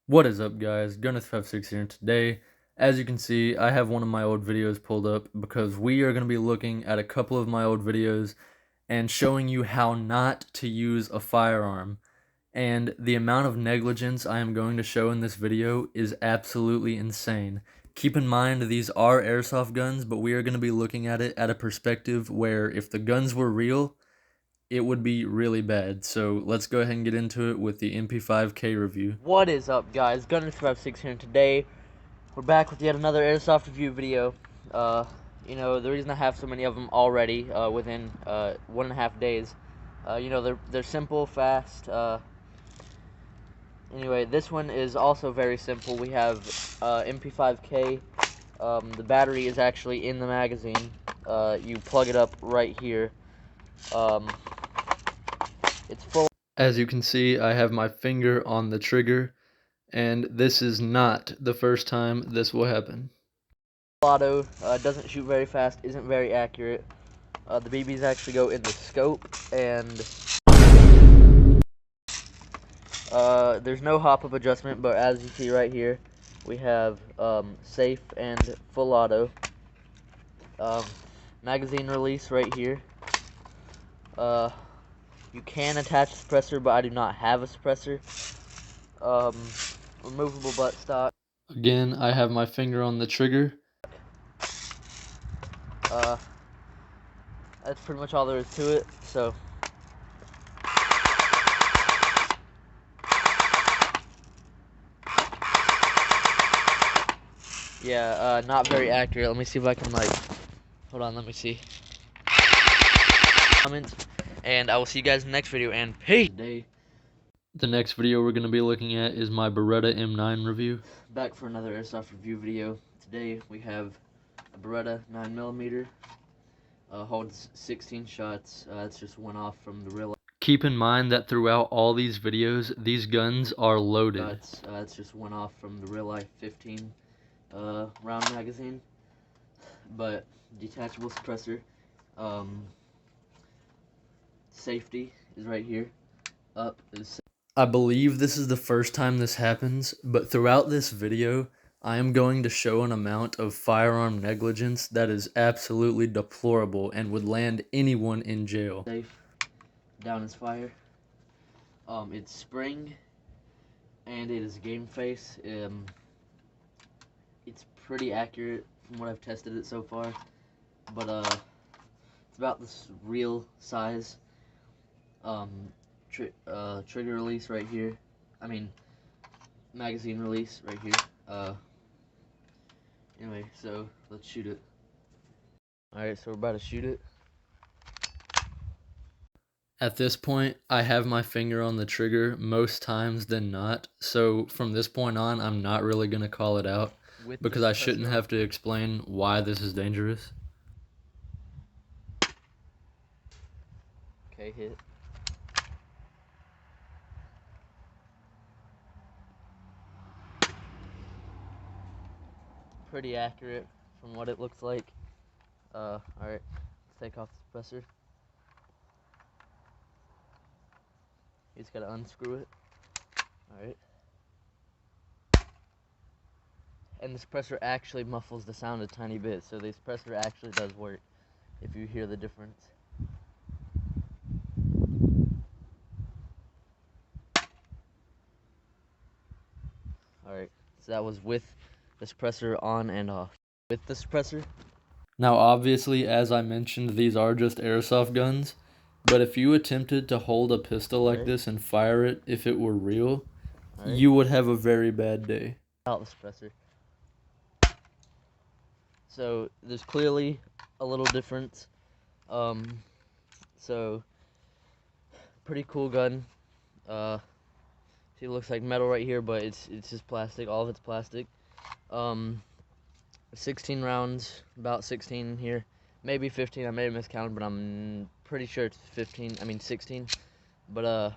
What is up, guys? Gunner56 here, and today, as you can see, I have one of my old videos pulled up because we are going to be looking at a couple of my old videos and showing you how not to use a firearm. And the amount of negligence I am going to show in this video is absolutely insane. Keep in mind, these are airsoft guns, but we are going to be looking at it at a perspective where if the guns were real, it would be really bad. So let's go ahead and get into it with the MP5K review. What is up, guys? Gunner56 here, and today we're back with yet another airsoft review video. The reason I have so many of them already within 1.5 days, they're simple, fast. Anyway, this one is also very simple. We have MP5K. The battery is actually in the magazine. You plug it up right here. It's full. As you can see, I have my finger on the trigger, and this is not the first time this will happen. Auto, doesn't shoot very fast, isn't very accurate. The BBs actually go in the scope, and there's no hop-up adjustment, but as you see right here, we have safe and full auto. Magazine release right here. You can attach a suppressor, but I do not have a suppressor. Removable buttstock. Again, I have my finger on the trigger. That's pretty much all there is to it. So yeah, not very accurate. Let me see if I can hold on, let me see. Comments, and I will see you guys in the next video, and peace. The next video we're going to be looking at is my Beretta M9 review. Back for another airsoft review video. Today we have a Beretta 9mm. Holds 16 shots. It's just one off from the real. Keep in mind that throughout all these videos, these guns are loaded. It's just one off from the real life 15 round magazine, but detachable suppressor. Safety is right here. Up is. I believe this is the first time this happens, but throughout this video, I am going to show an amount of firearm negligence that is absolutely deplorable and would land anyone in jail. Safe. Down is fire. It's spring, and it is game face. It's pretty accurate from what I've tested it so far, but it's about this real size. Trigger release right here. I mean, magazine release right here. Anyway, so let's shoot it. Alright, so we're about to shoot it. At this point, I have my finger on the trigger most times than not, so from this point on, I'm not really going to call it out because I shouldn't have to explain why this is dangerous. Okay, hit. Pretty accurate from what it looks like. Alright, let's take off the suppressor. You just gotta unscrew it. Alright. And the suppressor actually muffles the sound a tiny bit, so the suppressor actually does work, if you hear the difference. Alright, so that was with the suppressor on and off. With the suppressor. Now, obviously, as I mentioned, these are just airsoft guns, but if you attempted to hold a pistol like this and fire it if it were real, you would have a very bad day. Out the suppressor. So there's clearly a little difference. So pretty cool gun. See, it looks like metal right here, but it's just plastic. All of it's plastic. 16 rounds, about 16 here, maybe 15. I may have miscounted, but I'm pretty sure it's 15. I mean 16. But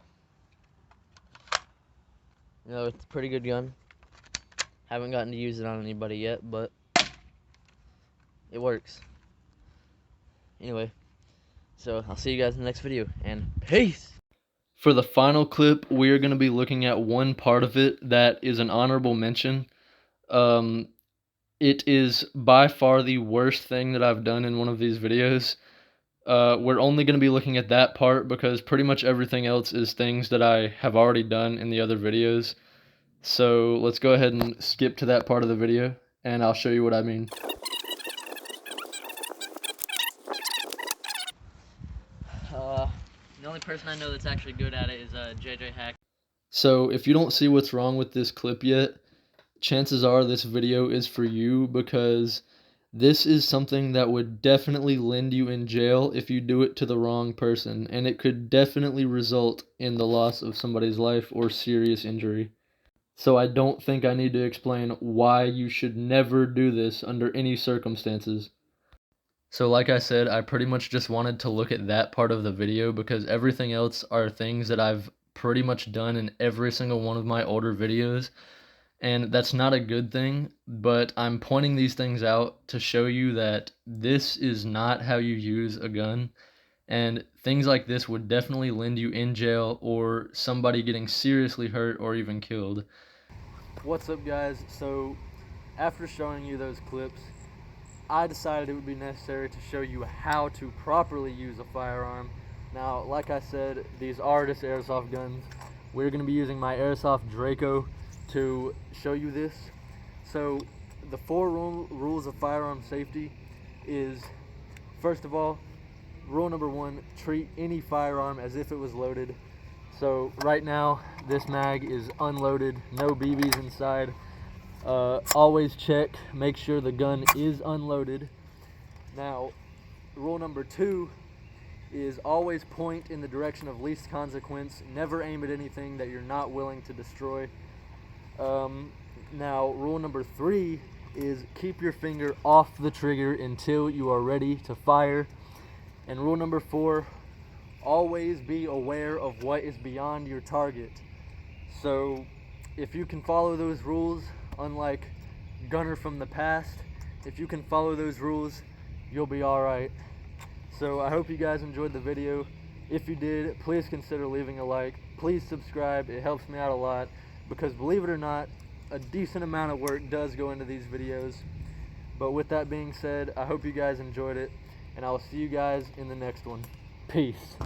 it's a pretty good gun. Haven't gotten to use it on anybody yet, but it works. Anyway, so I'll see you guys in the next video, and peace! For the final clip, we are going to be looking at one part of it that is an honorable mention. Um, it is by far the worst thing that I've done in one of these videos. We're only going to be looking at that part because pretty much everything else is things that I have already done in the other videos. So let's go ahead and skip to that part of the video, and I'll show you what I mean. The only person I know that's actually good at it is JJ Hack. So if you don't see what's wrong with this clip yet, chances are this video is for you because this is something that would definitely land you in jail if you do it to the wrong person, and it could definitely result in the loss of somebody's life or serious injury. So I don't think I need to explain why you should never do this under any circumstances. So like I said, I pretty much just wanted to look at that part of the video because everything else are things that I've pretty much done in every single one of my older videos. And that's not a good thing, but I'm pointing these things out to show you that this is not how you use a gun. And things like this would definitely land you in jail or somebody getting seriously hurt or even killed. What's up, guys? So after showing you those clips, I decided it would be necessary to show you how to properly use a firearm. Now, like I said, these are just airsoft guns. We're going to be using my Airsoft Draco to show you this. So the four rules of firearm safety is, first of all, rule number one, treat any firearm as if it was loaded. So right now, this mag is unloaded, no BBs inside. Always check, make sure the gun is unloaded. Now, rule number two is always point in the direction of least consequence. Never aim at anything that you're not willing to destroy. Now, rule number three is keep your finger off the trigger until you are ready to fire. And rule number four, always be aware of what is beyond your target. So if you can follow those rules, unlike Gunner from the past, if you can follow those rules, you'll be alright. So I hope you guys enjoyed the video. If you did, please consider leaving a like. Please subscribe, it helps me out a lot, because believe it or not, a decent amount of work does go into these videos. But with that being said, I hope you guys enjoyed it, and I will see you guys in the next one. Peace.